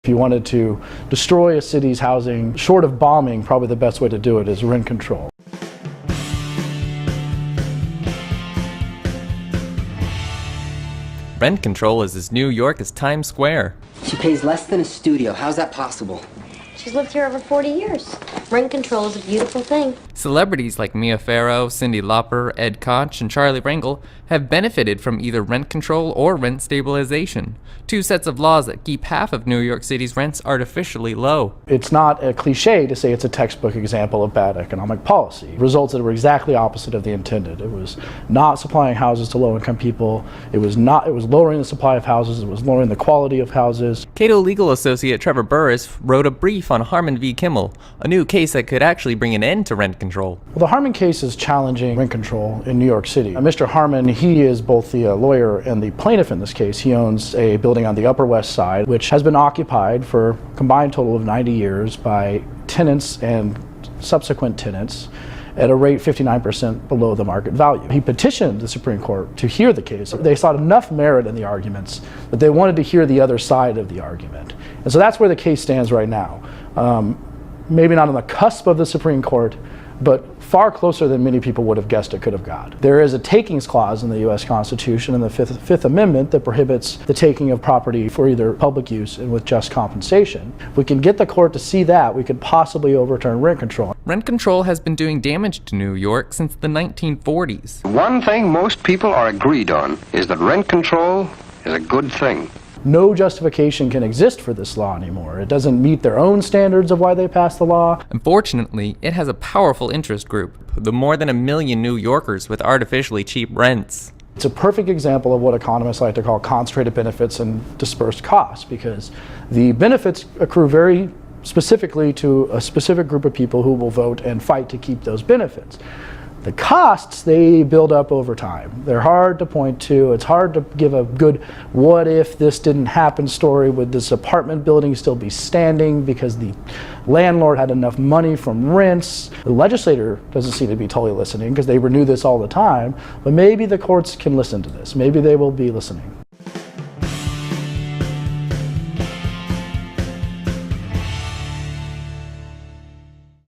If you wanted to destroy a city's housing, short of bombing, probably the best way to do it is rent control. Rent control is as New York as Times Square. She pays less than a studio. How's that possible? She's lived here over 40 years. Rent control is a beautiful thing. Celebrities like Mia Farrow, Cyndi Lauper, Ed Koch, and Charlie Rangel have benefited from either rent control or rent stabilization, two sets of laws that keep half of New York City's rents artificially low. It's not a cliche to say it's a textbook example of bad economic policy. Results that were exactly opposite of the intended. It was not supplying houses to low-income people. It was lowering the supply of houses. It was lowering the quality of houses. Cato legal associate Trevor Burrus wrote a brief on Harmon v. Kimmel, a new case that could actually bring an end to rent control. Well, the Harmon case is challenging rent control in New York City. Mr. Harmon, he is both the lawyer and the plaintiff in this case. He owns a building on the Upper West Side, which has been occupied for a combined total of 90 years by tenants and subsequent tenants at a rate 59% below the market value. He petitioned the Supreme Court to hear the case. They saw enough merit in the arguments that they wanted to hear the other side of the argument. And so that's where the case stands right now. Maybe not on the cusp of the Supreme Court, but far closer than many people would have guessed it could have got. There is a takings clause in the U.S. Constitution in the Fifth Amendment that prohibits the taking of property for either public use and with just compensation. If we can get the court to see that, we could possibly overturn rent control. Rent control has been doing damage to New York since the 1940s. One thing most people are agreed on is that rent control is a good thing. No justification can exist for this law anymore. It doesn't meet their own standards of why they passed the law. Unfortunately, it has a powerful interest group, the more than 1 million New Yorkers with artificially cheap rents. It's a perfect example of what economists like to call concentrated benefits and dispersed costs, because the benefits accrue very specifically to a specific group of people who will vote and fight to keep those benefits. The costs, they build up over time. They're hard to point to. It's hard to give a good what if this didn't happen story. Would this apartment building still be standing because the landlord had enough money from rents? The legislator doesn't seem to be totally listening because they renew this all the time, but maybe the courts can listen to this. Maybe they will be listening.